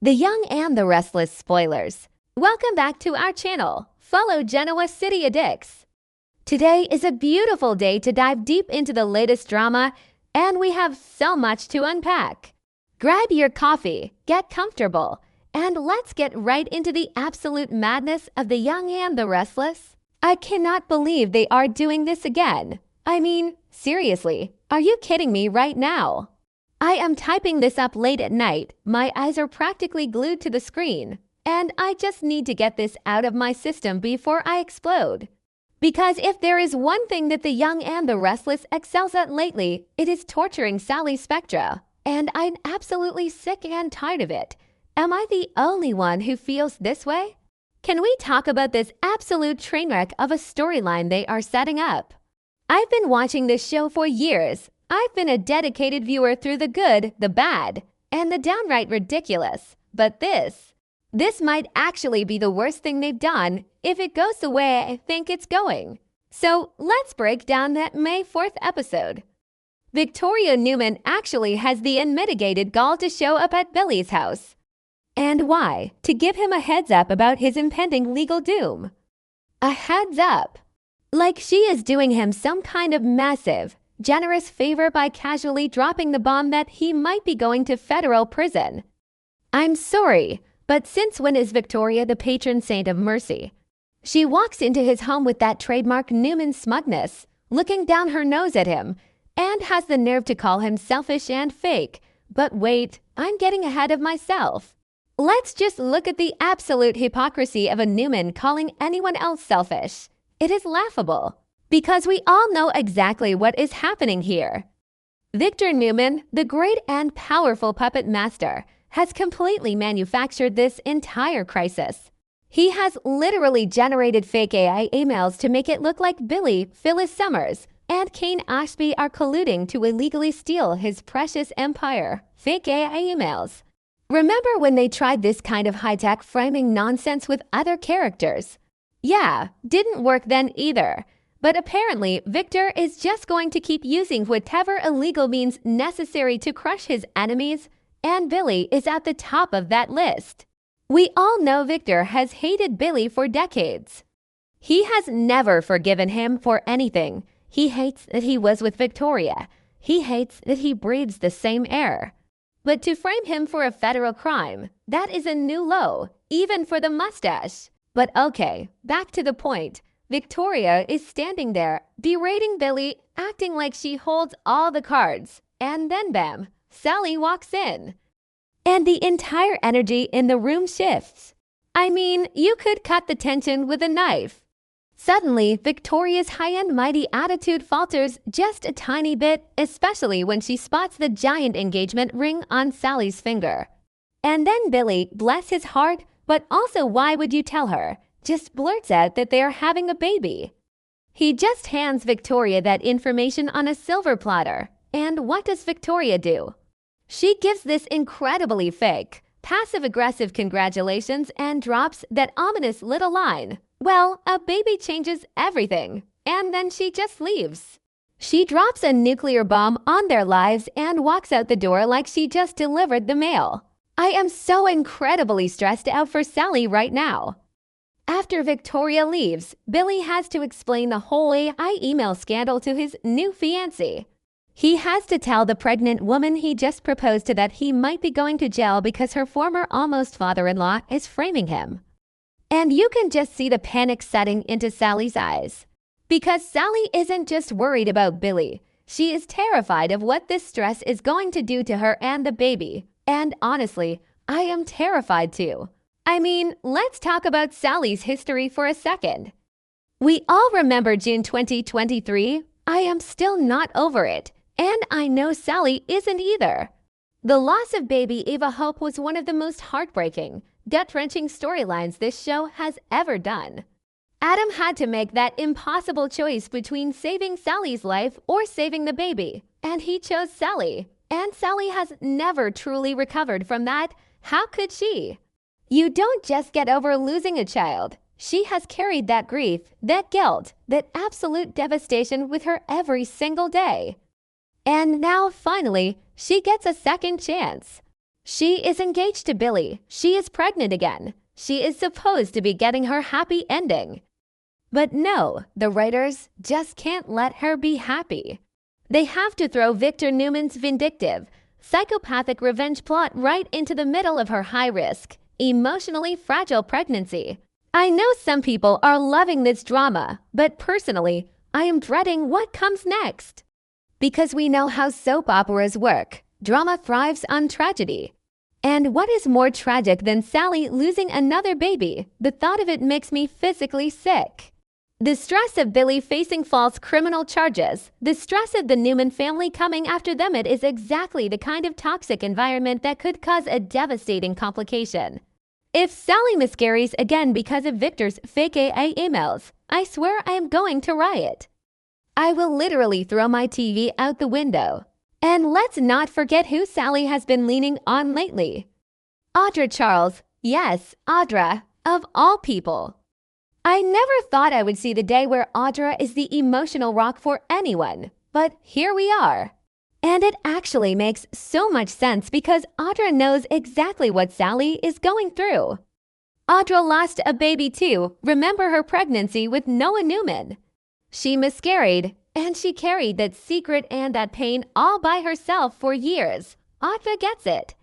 The Young and the Restless Spoilers. Welcome back to our channel. Follow Genoa City Addicts. Today is a beautiful day to dive deep into the latest drama, and we have so much to unpack. Grab your coffee, get comfortable, and let's get right into the absolute madness of The Young and the Restless. I cannot believe they are doing this again. I mean, seriously, are you kidding me right now? I am typing this up late at night, my eyes are practically glued to the screen, and I just need to get this out of my system before I explode. Because if there is one thing that The Young and the Restless excels at lately, it is torturing Sally Spectra, and I'm absolutely sick and tired of it. Am I the only one who feels this way? Can we talk about this absolute train wreck of a storyline they are setting up? I've been watching this show for years. I've been a dedicated viewer through the good, the bad, and the downright ridiculous. But this might actually be the worst thing they've done if it goes the way I think it's going. So let's break down that May 4th episode. Victoria Newman actually has the unmitigated gall to show up at Billy's house. And why? To give him a heads up about his impending legal doom. A heads up. Like she is doing him some kind of massive, generous favor by casually dropping the bomb that he might be going to federal prison. I'm sorry, but since when is Victoria the patron saint of mercy? She walks into his home with that trademark Newman smugness, looking down her nose at him, and has the nerve to call him selfish and fake. But wait, I'm getting ahead of myself. Let's just look at the absolute hypocrisy of a Newman calling anyone else selfish. It is laughable. Because we all know exactly what is happening here. Victor Newman, the great and powerful puppet master, has completely manufactured this entire crisis. He has literally generated fake AI emails to make it look like Billy, Phyllis Summers, and Kane Ashby are colluding to illegally steal his precious empire. Fake AI emails. Remember when they tried this kind of high-tech framing nonsense with other characters? Yeah, didn't work then either. But apparently, Victor is just going to keep using whatever illegal means necessary to crush his enemies, and Billy is at the top of that list. We all know Victor has hated Billy for decades. He has never forgiven him for anything. He hates that he was with Victoria. He hates that he breathes the same air. But to frame him for a federal crime, that is a new low, even for the mustache. But okay, back to the point. Victoria is standing there, berating Billy, acting like she holds all the cards. And then bam, Sally walks in. And the entire energy in the room shifts. I mean, you could cut the tension with a knife. Suddenly, Victoria's high and mighty attitude falters just a tiny bit, especially when she spots the giant engagement ring on Sally's finger. And then Billy, bless his heart, but also why would you tell her? Just blurts out that they are having a baby. He just hands Victoria that information on a silver platter. And what does Victoria do? She gives this incredibly fake, passive-aggressive congratulations and drops that ominous little line. Well, a baby changes everything. And then she just leaves. She drops a nuclear bomb on their lives and walks out the door like she just delivered the mail. I am so incredibly stressed out for Sally right now. After Victoria leaves, Billy has to explain the whole AI email scandal to his new fiancée. He has to tell the pregnant woman he just proposed to that he might be going to jail because her former almost father-in-law is framing him. And you can just see the panic setting into Sally's eyes. Because Sally isn't just worried about Billy. She is terrified of what this stress is going to do to her and the baby. And honestly, I am terrified too. I mean, let's talk about Sally's history for a second. We all remember June 2023. I am still not over it, and I know Sally isn't either. The loss of baby Eva Hope was one of the most heartbreaking, gut-wrenching storylines this show has ever done. Adam had to make that impossible choice between saving Sally's life or saving the baby, and he chose Sally. And Sally has never truly recovered from that. How could she? You don't just get over losing a child. She has carried that grief, that guilt, that absolute devastation with her every single day. And now, finally, she gets a second chance. She is engaged to Billy. She is pregnant again. She is supposed to be getting her happy ending. But no, the writers just can't let her be happy. They have to throw Victor Newman's vindictive, psychopathic revenge plot right into the middle of her high-risk, emotionally fragile pregnancy. I know some people are loving this drama, but personally, I am dreading what comes next. Because we know how soap operas work, drama thrives on tragedy. And what is more tragic than Sally losing another baby? The thought of it makes me physically sick. The stress of Billy facing false criminal charges, the stress of the Newman family coming after them, it is exactly the kind of toxic environment that could cause a devastating complication. If Sally miscarries again because of Victor's fake AA emails, I swear I am going to riot. I will literally throw my TV out the window. And let's not forget who Sally has been leaning on lately. Audra Charles, yes, Audra, of all people. I never thought I would see the day where Audra is the emotional rock for anyone, but here we are. And it actually makes so much sense because Audra knows exactly what Sally is going through. Audra lost a baby too. Remember her pregnancy with Noah Newman. She miscarried, and she carried that secret and that pain all by herself for years. Audra gets it.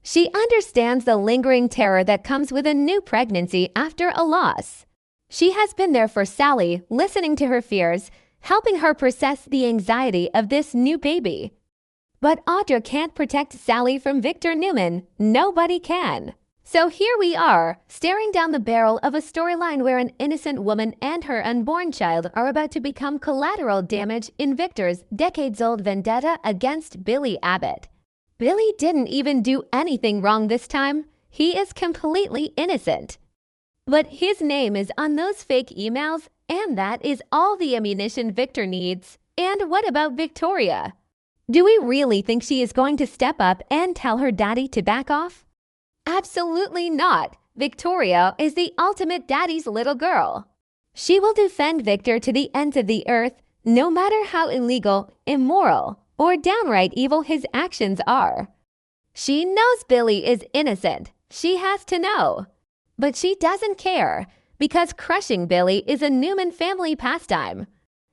She understands the lingering terror that comes with a new pregnancy after a loss. She has been there for Sally, listening to her fears, helping her process the anxiety of this new baby. But Audra can't protect Sally from Victor Newman. Nobody can. So here we are, staring down the barrel of a storyline where an innocent woman and her unborn child are about to become collateral damage in Victor's decades-old vendetta against Billy Abbott. Billy didn't even do anything wrong this time. He is completely innocent. But his name is on those fake emails, and that is all the ammunition Victor needs. And what about Victoria? Do we really think she is going to step up and tell her daddy to back off? Absolutely not. Victoria is the ultimate daddy's little girl. She will defend Victor to the ends of the earth, no matter how illegal, immoral, or downright evil his actions are. She knows Billy is innocent. She has to know. But she doesn't care, because crushing Billy is a Newman family pastime.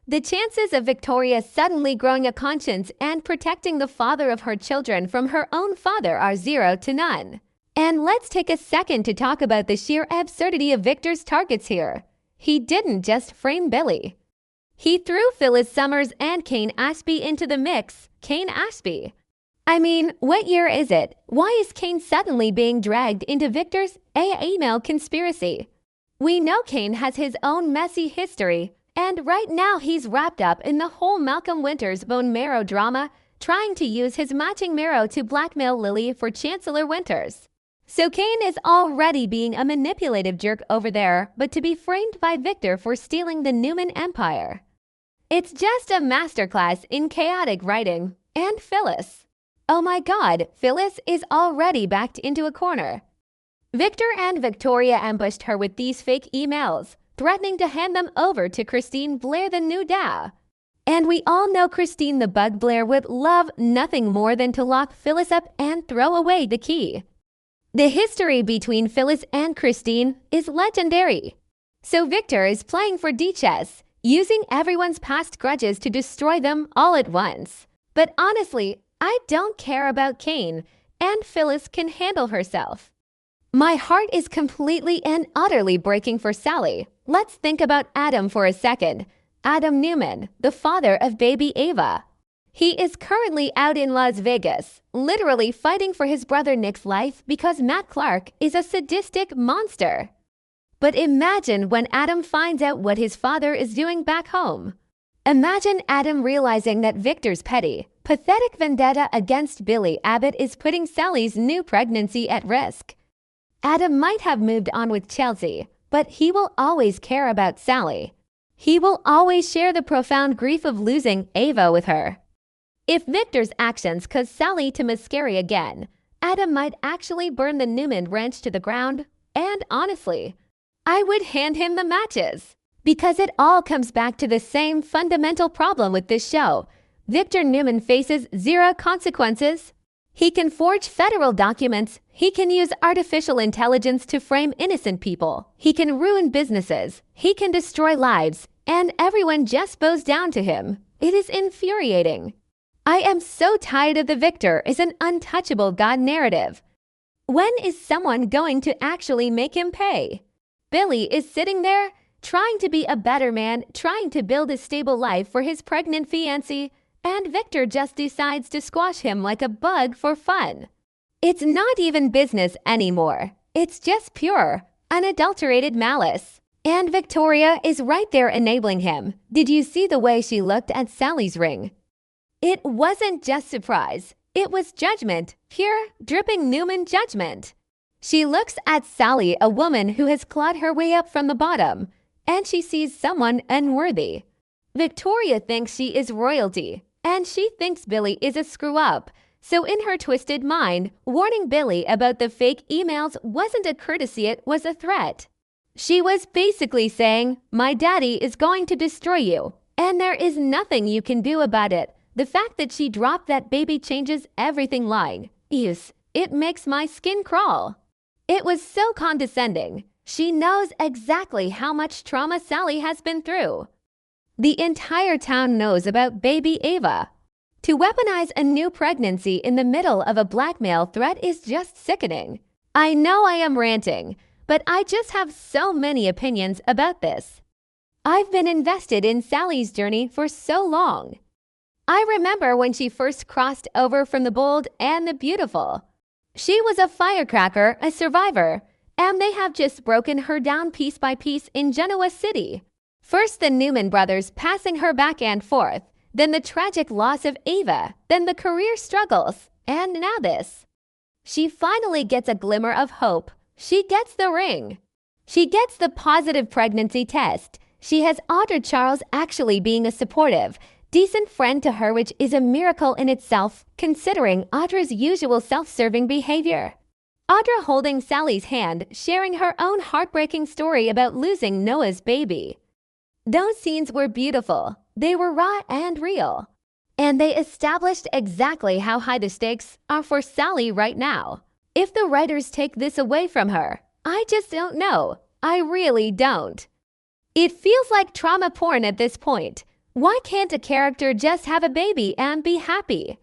The chances of Victoria suddenly growing a conscience and protecting the father of her children from her own father are 0 to none. And let's take a second to talk about the sheer absurdity of Victor's targets here. He didn't just frame Billy. He threw Phyllis Summers and Kane Ashby into the mix. Kane Ashby. I mean, what year is it? Why is Kane suddenly being dragged into Victor's email conspiracy? We know Kane has his own messy history, and right now he's wrapped up in the whole Malcolm Winters bone marrow drama, trying to use his matching marrow to blackmail Lily for Chancellor Winters. So Kane is already being a manipulative jerk over there, but to be framed by Victor for stealing the Newman empire. It's just a masterclass in chaotic writing. And Phyllis. Oh my God, Phyllis is already backed into a corner. Victor and Victoria ambushed her with these fake emails, threatening to hand them over to Christine Blair the new Da. And we all know Christine the Bug Blair would love nothing more than to lock Phyllis up and throw away the key. The history between Phyllis and Christine is legendary. So Victor is playing for D-chess, using everyone's past grudges to destroy them all at once. But honestly, I don't care about Kane, and Phyllis can handle herself. My heart is completely and utterly breaking for Sally. Let's think about Adam for a second. Adam Newman, the father of baby Ava. He is currently out in Las Vegas, literally fighting for his brother Nick's life because Matt Clark is a sadistic monster. But imagine when Adam finds out what his father is doing back home. Imagine Adam realizing that Victor's petty, pathetic vendetta against Billy Abbott is putting Sally's new pregnancy at risk. Adam might have moved on with Chelsea, but he will always care about Sally. He will always share the profound grief of losing Ava with her. If Victor's actions cause Sally to miscarry again, Adam might actually burn the Newman ranch to the ground, and honestly, I would hand him the matches. Because it all comes back to the same fundamental problem with this show. Victor Newman faces 0 consequences. He can forge federal documents. He can use artificial intelligence to frame innocent people. He can ruin businesses. He can destroy lives. And everyone just bows down to him. It is infuriating. I am so tired of the victor is an untouchable God narrative. When is someone going to actually make him pay? Billy is sitting there, trying to be a better man, trying to build a stable life for his pregnant fiancée, and Victor just decides to squash him like a bug for fun. It's not even business anymore. It's just pure, unadulterated malice. And Victoria is right there enabling him. Did you see the way she looked at Sally's ring? It wasn't just surprise. It was judgment, pure, dripping Newman judgment. She looks at Sally, a woman who has clawed her way up from the bottom, and she sees someone unworthy. Victoria thinks she is royalty, and she thinks Billy is a screw-up. So in her twisted mind, warning Billy about the fake emails wasn't a courtesy, it was a threat. She was basically saying, my daddy is going to destroy you, and there is nothing you can do about it. The fact that she dropped that baby changes everything line. Yes, it makes my skin crawl. It was so condescending. She knows exactly how much trauma Sally has been through. The entire town knows about baby Ava. To weaponize a new pregnancy in the middle of a blackmail threat is just sickening. I know I am ranting, but I just have so many opinions about this. I've been invested in Sally's journey for so long. I remember when she first crossed over from the bold and the beautiful. She was a firecracker, a survivor, and they have just broken her down piece by piece in Genoa City. First the Newman brothers passing her back and forth, then the tragic loss of Ava, then the career struggles, and now this. She finally gets a glimmer of hope. She gets the ring. She gets the positive pregnancy test. She has Audra Charles actually being a supportive, decent friend to her, which is a miracle in itself, considering Audra's usual self-serving behavior. Audra holding Sally's hand, sharing her own heartbreaking story about losing Noah's baby. Those scenes were beautiful. They were raw and real. And they established exactly how high the stakes are for Sally right now. If the writers take this away from her, I just don't know. I really don't. It feels like trauma porn at this point. Why can't a character just have a baby and be happy?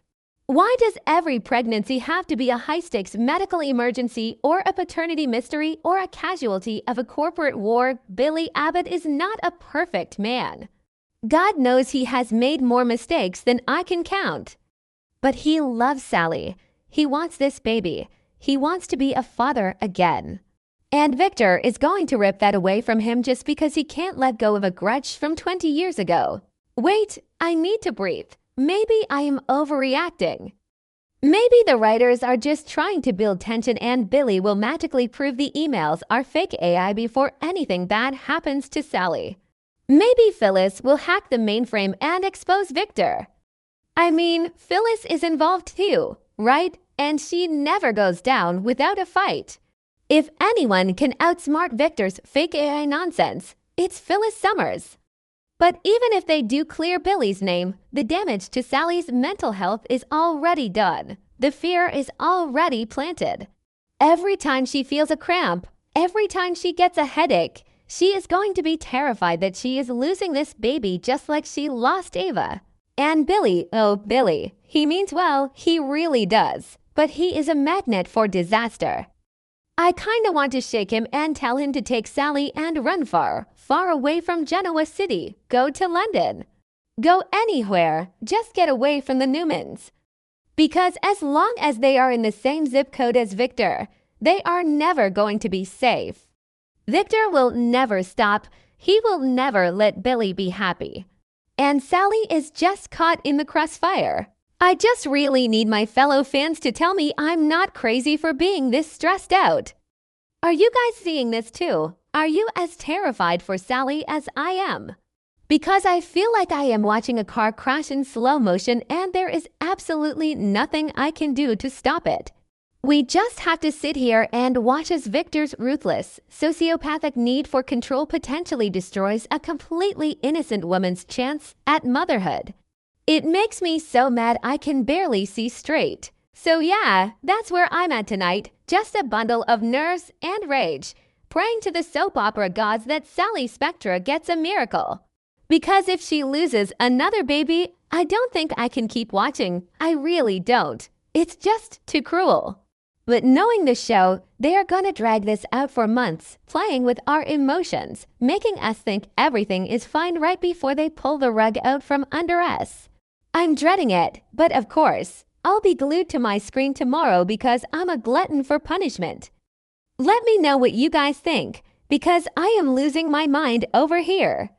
Why does every pregnancy have to be a high-stakes medical emergency or a paternity mystery or a casualty of a corporate war? Billy Abbott is not a perfect man. God knows he has made more mistakes than I can count. But he loves Sally. He wants this baby. He wants to be a father again. And Victor is going to rip that away from him just because he can't let go of a grudge from 20 years ago. Wait, I need to breathe. Maybe I am overreacting. Maybe the writers are just trying to build tension and Billy will magically prove the emails are fake AI before anything bad happens to Sally. Maybe Phyllis will hack the mainframe and expose Victor. I mean, Phyllis is involved too, right? And she never goes down without a fight. If anyone can outsmart Victor's fake AI nonsense, it's Phyllis Summers. But even if they do clear Billy's name, the damage to Sally's mental health is already done. The fear is already planted. Every time she feels a cramp, every time she gets a headache, she is going to be terrified that she is losing this baby just like she lost Ava. And Billy, oh Billy, he means well, he really does. But he is a magnet for disaster. I kinda want to shake him and tell him to take Sally and run far, far away from Genoa City. Go to London. Go anywhere. Just get away from the Newmans. Because as long as they are in the same zip code as Victor, they are never going to be safe. Victor will never stop. He will never let Billy be happy. And Sally is just caught in the crossfire. I just really need my fellow fans to tell me I'm not crazy for being this stressed out. Are you guys seeing this too? Are you as terrified for Sally as I am? Because I feel like I am watching a car crash in slow motion and there is absolutely nothing I can do to stop it. We just have to sit here and watch as Victor's ruthless, sociopathic need for control potentially destroys a completely innocent woman's chance at motherhood. It makes me so mad I can barely see straight. So yeah, that's where I'm at tonight, just a bundle of nerves and rage, praying to the soap opera gods that Sally Spectra gets a miracle. Because if she loses another baby, I don't think I can keep watching. I really don't. It's just too cruel. But knowing the show, they are gonna drag this out for months, playing with our emotions, making us think everything is fine right before they pull the rug out from under us. I'm dreading it, but of course, I'll be glued to my screen tomorrow because I'm a glutton for punishment. Let me know what you guys think, because I am losing my mind over here.